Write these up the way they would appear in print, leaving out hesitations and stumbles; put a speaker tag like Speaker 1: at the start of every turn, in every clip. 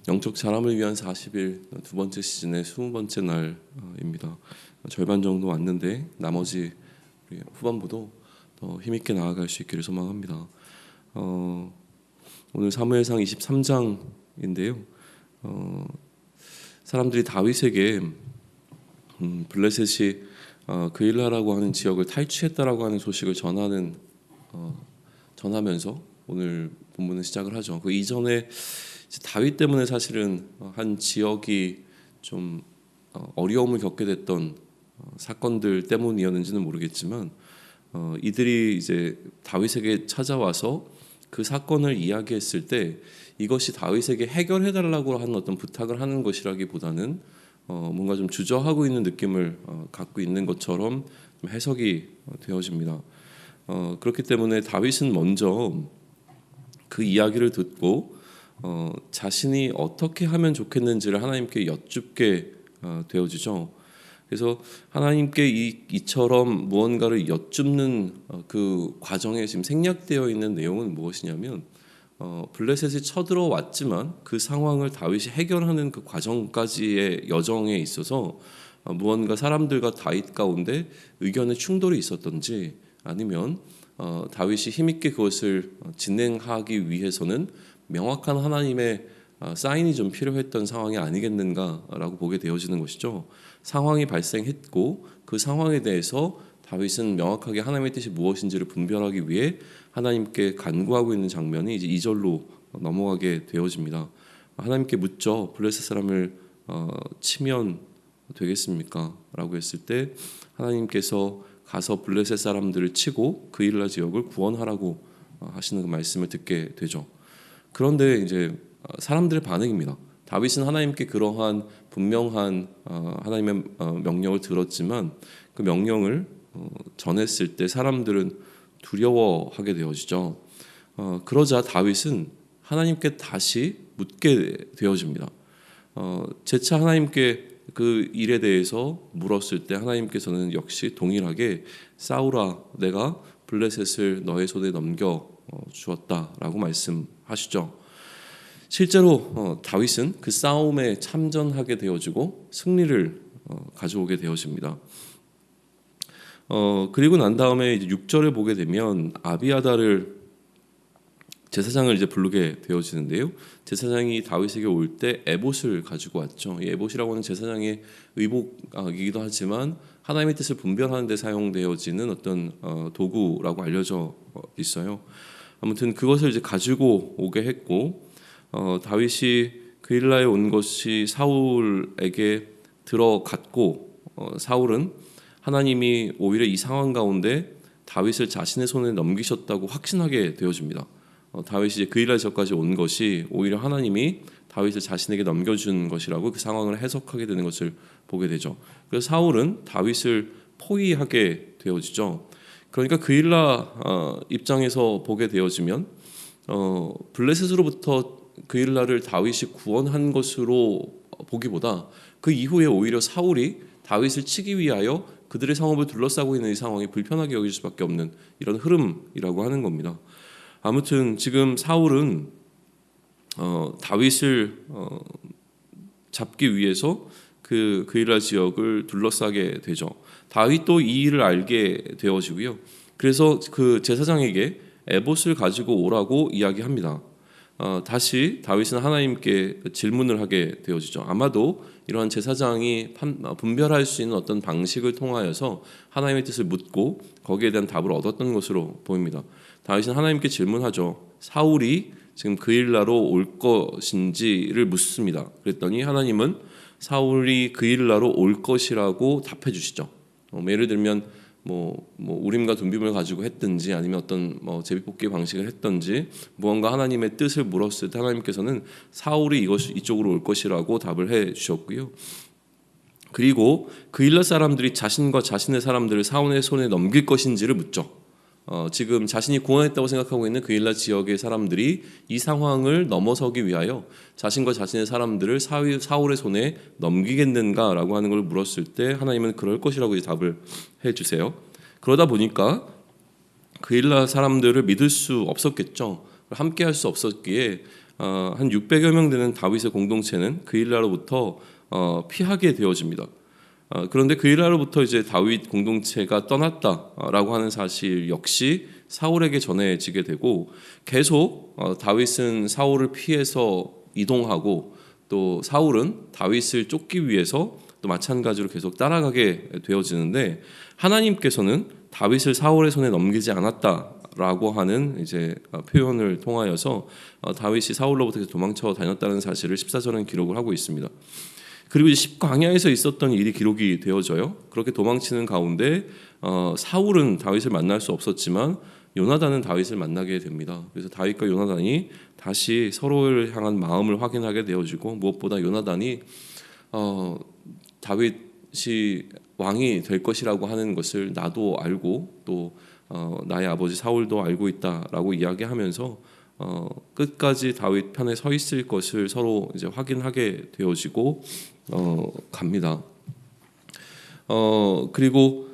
Speaker 1: 영적 자람을 위한 40일 두 번째 시즌의 20번째 날입니다. 절반 정도 왔는데 나머지 우리 후반부도 더 힘있게 나아갈 수 있기를 소망합니다. 오늘 사무엘상 23장인데요. 사람들이 다윗에게 블레셋이 그일라라고 하는 지역을 탈취했다라고 하는 소식을 전하면서 오늘 본문을 시작을 하죠. 그 이전에 다윗 때문에 사실은 한 지역이 좀 어려움을 겪게 됐던 사건들 때문이었는지는 모르겠지만 이들이 이제 다윗에게 찾아와서 그 사건을 이야기했을 때 이것이 다윗에게 해결해 달라고 하는 어떤 부탁을 하는 것이라기보다는 뭔가 좀 주저하고 있는 느낌을 갖고 있는 것처럼 좀 해석이 되어집니다. 그렇기 때문에 다윗은 먼저 그 이야기를 듣고 자신이 어떻게 하면 좋겠는지를 하나님께 여쭙게 되어지죠. 그래서 하나님께 이처럼 무언가를 여쭙는 그 과정에 지금 생략되어 있는 내용은 무엇이냐면 블레셋이 쳐들어왔지만 그 상황을 다윗이 해결하는 그 과정까지의 여정에 있어서 무언가 사람들과 다윗 가운데 의견의 충돌이 있었던지 아니면 다윗이 힘있게 그것을 진행하기 위해서는 명확한 하나님의 사인이 좀 필요했던 상황이 아니겠는가라고 보게 되어지는 것이죠. 상황이 발생했고 그 상황에 대해서 다윗은 명확하게 하나님의 뜻이 무엇인지를 분별하기 위해 하나님께 간구하고 있는 장면이 이제 2절로 넘어가게 되어집니다. 하나님께 묻죠. 블레셋 사람을 치면 되겠습니까? 라고 했을 때 하나님께서 가서 블레셋 사람들을 치고 그일라 지역을 구원하라고 하시는 그 말씀을 듣게 되죠. 그런데 이제 사람들의 반응입니다. 다윗은 하나님께 그러한 분명한 하나님의 명령을 들었지만 그 명령을 전했을 때 사람들은 두려워하게 되어지죠. 그러자 다윗은 하나님께 다시 묻게 되어집니다. 재차 하나님께 그 일에 대해서 물었을 때 하나님께서는 역시 동일하게 사울아 내가 블레셋을 너의 손에 넘겨 주었다라고 말씀하시죠. 실제로 다윗은 그 싸움에 참전하게 되어지고 승리를 가져오게 되어집니다. 그리고 난 다음에 이제 6절을 보게 되면 아비아다를 제사장을 이제 부르게 되어지는데요. 제사장이 다윗에게 올 때 에봇을 가지고 왔죠. 이 에봇이라고 하는 제사장의 의복이기도 하지만 하나님의 뜻을 분별하는 데 사용되어지는 어떤 도구라고 알려져 있어요. 아무튼 그것을 이제 가지고 오게 했고 다윗이 그일라에 온 것이 사울에게 들어갔고 사울은 하나님이 오히려 이 상황 가운데 다윗을 자신의 손에 넘기셨다고 확신하게 되어집니다. 다윗이 이제 그일라 지역까지 온 것이 오히려 하나님이 다윗을 자신에게 넘겨준 것이라고 그 상황을 해석하게 되는 것을 보게 되죠. 그래서 사울은 다윗을 포위하게 되어지죠. 그러니까 그일라 입장에서 보게 되어지면 블레셋으로부터 그일라를 다윗이 구원한 것으로 보기보다 그 이후에 오히려 사울이 다윗을 치기 위하여 그들의 성읍을 둘러싸고 있는 이 상황이 불편하게 여길 수밖에 없는 이런 흐름이라고 하는 겁니다. 아무튼 지금 사울은 다윗을 잡기 위해서 그 그일라 지역을 둘러싸게 되죠. 다윗도 이 일을 알게 되어지고요. 그래서 그 제사장에게 에봇을 가지고 오라고 이야기합니다. 다시 다윗은 하나님께 질문을 하게 되어지죠. 아마도 이러한 제사장이 분별할 수 있는 어떤 방식을 통하여서 하나님의 뜻을 묻고 거기에 대한 답을 얻었던 것으로 보입니다. 다윗은 하나님께 질문하죠. 사울이 지금 그일라로 올 것인지를 묻습니다. 그랬더니 하나님은 사울이 그일라로 올 것이라고 답해 주시죠. 예를 들면 우림과 둠빔을 가지고 했든지 아니면 어떤 제비뽑기 방식을 했든지 무언가 하나님의 뜻을 물었을 때 하나님께서는 사울이 이쪽으로 올 것이라고 답을 해 주셨고요. 그리고 그일라 사람들이 자신과 자신의 사람들을 사울의 손에 넘길 것인지를 묻죠. 지금 자신이 구원했다고 생각하고 있는 그일라 지역의 사람들이 이 상황을 넘어서기 위하여 자신과 자신의 사람들을 사울의 손에 넘기겠는가라고 하는 걸 물었을 때 하나님은 그럴 것이라고 이제 답을 해주세요. 그러다 보니까 그일라 사람들을 믿을 수 없었겠죠. 함께할 수 없었기에 한 600여 명 되는 다윗의 공동체는 그 일날로부터 피하게 되어집니다. 그런데 그 일날로부터 이제 다윗 공동체가 떠났다라고 하는 사실 역시 사울에게 전해지게 되고 계속 다윗은 사울을 피해서 이동하고 또 사울은 다윗을 쫓기 위해서 또 마찬가지로 계속 따라가게 되어지는데 하나님께서는 다윗을 사울의 손에 넘기지 않았다라고 하는 이제 표현을 통하여서 다윗이 사울로부터 도망쳐 다녔다는 사실을 14절은 기록을 하고 있습니다. 그리고 이제 십광야에서 있었던 일이 기록이 되어져요. 그렇게 도망치는 가운데 사울은 다윗을 만날 수 없었지만 요나단은 다윗을 만나게 됩니다. 그래서 다윗과 요나단이 다시 서로를 향한 마음을 확인하게 되어지고 무엇보다 요나단이 다윗이 왕이 될 것이라고 하는 것을 나도 알고 또 나의 아버지 사울도 알고 있다라고 이야기하면서 끝까지 다윗 편에 서 있을 것을 서로 이제 확인하게 되어지고 갑니다. 그리고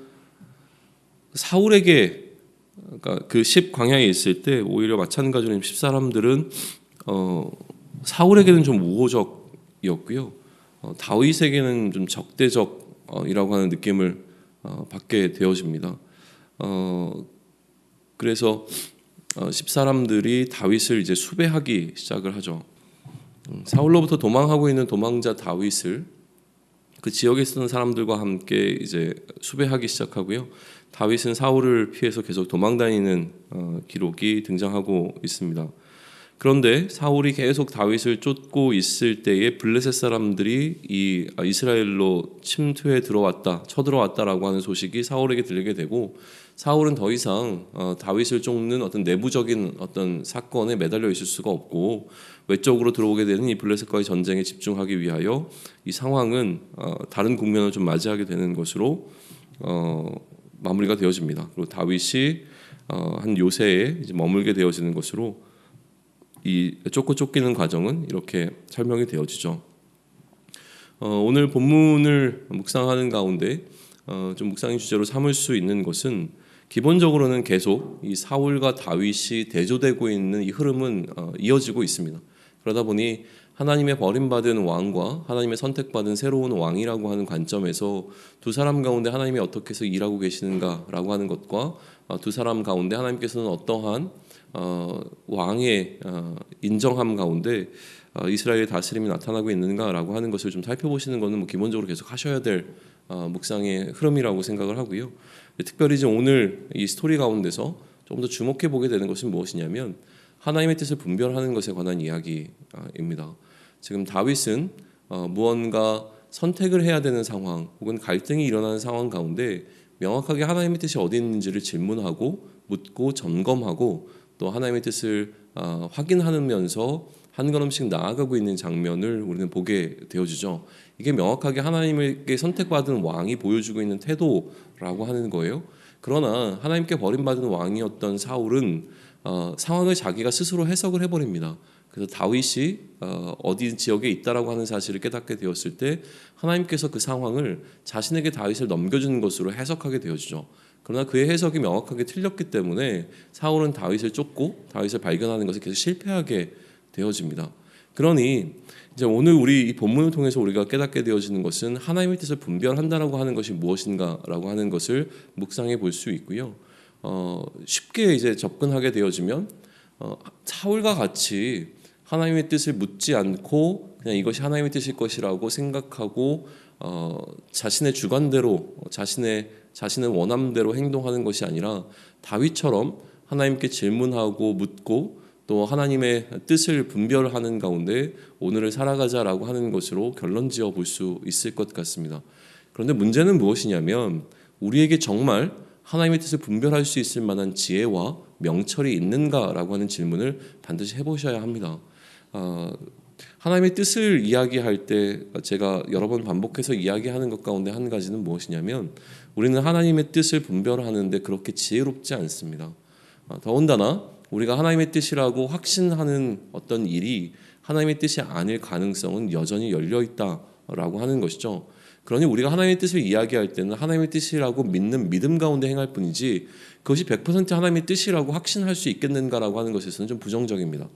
Speaker 1: 사울에게 그러니까 그 10광야에 있을 때 오히려 마찬가지로 10사람들은 사울에게는 좀 우호적이었고요. 다윗에게는 좀 적대적이라고 하는 느낌을 받게 되어집니다. 그래서 10사람들이 다윗을 이제 수배하기 시작을 하죠. 사울로부터 도망하고 있는 도망자 다윗을 그 지역에 있었던 사람들과 함께 이제 수배하기 시작하고요. 다윗은 사울을 피해서 계속 도망다니는 기록이 등장하고 있습니다. 그런데 사울이 계속 다윗을 쫓고 있을 때에 블레셋 사람들이 이 이스라엘로 침투해 쳐들어왔다라고 하는 소식이 사울에게 들리게 되고 사울은 더 이상 다윗을 쫓는 어떤 내부적인 어떤 사건에 매달려 있을 수가 없고 외적으로 들어오게 되는 이 블레셋과의 전쟁에 집중하기 위하여 이 상황은 다른 국면을 좀 맞이하게 되는 것으로 마무리가 되어집니다. 그리고 다윗이 한 요새에 이제 머물게 되어지는 것으로 이 쫓기는 과정은 이렇게 설명이 되어지죠. 오늘 본문을 묵상하는 가운데 좀 묵상의 주제로 삼을 수 있는 것은 기본적으로는 계속 이 사울과 다윗이 대조되고 있는 이 흐름은 이어지고 있습니다. 그러다 보니 하나님의 버림받은 왕과 하나님의 선택받은 새로운 왕이라고 하는 관점에서 두 사람 가운데 하나님이 어떻게 해서 일하고 계시는가라고 하는 것과 두 사람 가운데 하나님께서는 어떠한 왕의 인정함 가운데 이스라엘의 다스림이 나타나고 있는가라고 하는 것을 좀 살펴보시는 것은 뭐 기본적으로 계속 하셔야 될 묵상의 흐름이라고 생각을 하고요. 특별히 이제 오늘 이 스토리 가운데서 조금 더 주목해 보게 되는 것은 무엇이냐면 하나님의 뜻을 분별하는 것에 관한 이야기입니다. 지금 다윗은 무언가 선택을 해야 되는 상황 혹은 갈등이 일어나는 상황 가운데 명확하게 하나님의 뜻이 어디 있는지를 질문하고 묻고 점검하고 또 하나님의 뜻을 확인하면서 한 걸음씩 나아가고 있는 장면을 우리는 보게 되어지죠. 이게 명확하게 하나님께 선택받은 왕이 보여주고 있는 태도라고 하는 거예요. 그러나 하나님께 버림받은 왕이었던 사울은 상황을 자기가 스스로 해석을 해버립니다. 그래서 다윗이 어디 지역에 있다라고 하는 사실을 깨닫게 되었을 때 하나님께서 그 상황을 자신에게 다윗을 넘겨주는 것으로 해석하게 되어지죠. 그러나 그의 해석이 명확하게 틀렸기 때문에 사울은 다윗을 쫓고 다윗을 발견하는 것에 계속 실패하게 되어집니다. 그러니 이제 오늘 우리 이 본문을 통해서 우리가 깨닫게 되어지는 것은 하나님의 뜻을 분별한다라고 하는 것이 무엇인가라고 하는 것을 묵상해 볼 수 있고요. 쉽게 이제 접근하게 되어지면 사울과 같이 하나님의 뜻을 묻지 않고 그냥 이것이 하나님의 뜻일 것이라고 생각하고 자신의 주관대로 자신의 원함대로 행동하는 것이 아니라 다윗처럼 하나님께 질문하고 묻고 또 하나님의 뜻을 분별하는 가운데 오늘을 살아가자라고 하는 것으로 결론지어 볼 수 있을 것 같습니다. 그런데 문제는 무엇이냐면 우리에게 정말 하나님의 뜻을 분별할 수 있을 만한 지혜와 명철이 있는가라고 하는 질문을 반드시 해보셔야 합니다. 하나님의 뜻을 이야기할 때 제가 여러 번 반복해서 이야기하는 것 가운데 한 가지는 무엇이냐면 우리는 하나님의 뜻을 분별하는데 그렇게 지혜롭지 않습니다. 더군다나 우리가 하나님의 뜻이라고 확신하는 어떤 일이 하나님의 뜻이 아닐 가능성은 여전히 열려 있다라고 하는 것이죠. 그러니 우리가 하나님의 뜻을 이야기할 때는 하나님의 뜻이라고 믿는 믿음 가운데 행할 뿐이지 그것이 100% 하나님의 뜻이라고 확신할 수 있겠는가라고 하는 것에서는 좀 부정적입니다.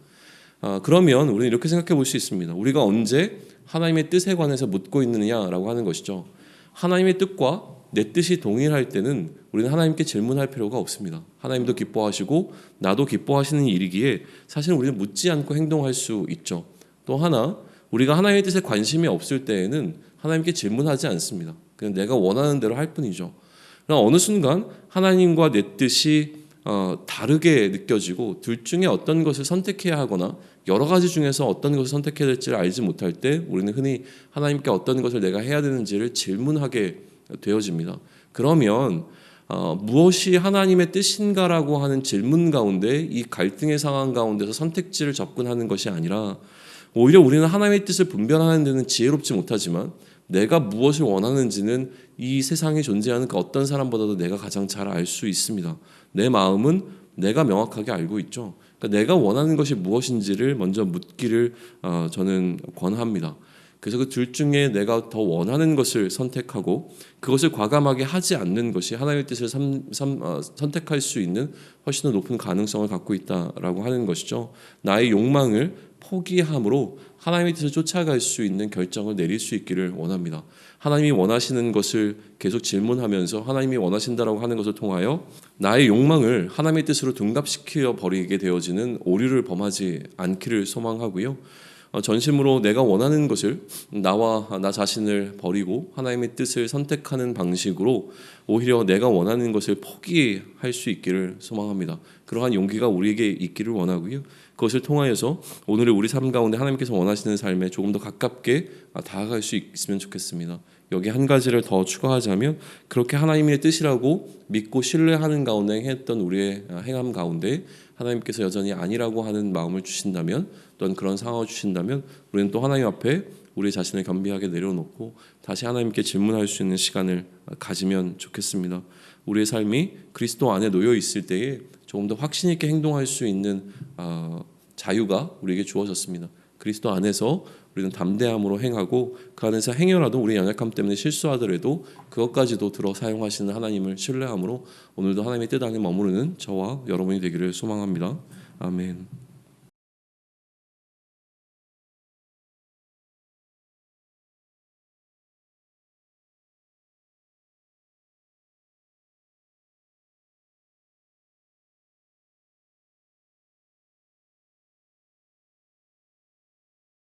Speaker 1: 그러면 우리는 이렇게 생각해 볼 수 있습니다. 우리가 언제 하나님의 뜻에 관해서 묻고 있느냐라고 하는 것이죠. 하나님의 뜻과 내 뜻이 동일할 때는 우리는 하나님께 질문할 필요가 없습니다. 하나님도 기뻐하시고 나도 기뻐하시는 일이기에 사실 우리는 묻지 않고 행동할 수 있죠. 또 하나, 우리가 하나님의 뜻에 관심이 없을 때에는 하나님께 질문하지 않습니다. 그냥 내가 원하는 대로 할 뿐이죠. 그러나 어느 순간 하나님과 내 뜻이 다르게 느껴지고 둘 중에 어떤 것을 선택해야 하거나 여러 가지 중에서 어떤 것을 선택해야 될지를 알지 못할 때 우리는 흔히 하나님께 어떤 것을 내가 해야 되는지를 질문하게 되어집니다. 그러면 무엇이 하나님의 뜻인가라고 하는 질문 가운데 이 갈등의 상황 가운데서 선택지를 접근하는 것이 아니라 오히려 우리는 하나님의 뜻을 분별하는 데는 지혜롭지 못하지만 내가 무엇을 원하는지는 이 세상에 존재하는 그 어떤 사람보다도 내가 가장 잘 알 수 있습니다. 내 마음은 내가 명확하게 알고 있죠. 그러니까 내가 원하는 것이 무엇인지를 먼저 묻기를 저는 권합니다. 그래서 그 둘 중에 내가 더 원하는 것을 선택하고 그것을 과감하게 하지 않는 것이 하나님의 뜻을 선택할 수 있는 훨씬 더 높은 가능성을 갖고 있다라고 하는 것이죠. 나의 욕망을 포기함으로 하나님의 뜻을 쫓아갈 수 있는 결정을 내릴 수 있기를 원합니다. 하나님이 원하시는 것을 계속 질문하면서 하나님이 원하신다라고 하는 것을 통하여 나의 욕망을 하나님의 뜻으로 둔갑시켜 버리게 되어지는 오류를 범하지 않기를 소망하고요. 전심으로 내가 원하는 것을 나와 나 자신을 버리고 하나님의 뜻을 선택하는 방식으로 오히려 내가 원하는 것을 포기할 수 있기를 소망합니다. 그러한 용기가 우리에게 있기를 원하고요. 그것을 통하여서 오늘의 우리 삶 가운데 하나님께서 원하시는 삶에 조금 더 가깝게 다가갈 수 있으면 좋겠습니다. 여기 한 가지를 더 추가하자면 그렇게 하나님의 뜻이라고 믿고 신뢰하는 가운데 했던 우리의 행함 가운데 하나님께서 여전히 아니라고 하는 마음을 주신다면 또는 그런 상황을 주신다면 우리는 또 하나님 앞에 우리 자신을 겸비하게 내려놓고 다시 하나님께 질문할 수 있는 시간을 가지면 좋겠습니다. 우리의 삶이 그리스도 안에 놓여 있을 때에 조금 더 확신 있게 행동할 수 있는 자유가 우리에게 주어졌습니다. 그리스도 안에서 우리는 담대함으로 행하고 그 안에서 행여라도 우리 연약함 때문에 실수하더라도 그것까지도 들어 사용하시는 하나님을 신뢰함으로 오늘도 하나님의 뜻 안에 머무르는 저와 여러분이 되기를 소망합니다. 아멘.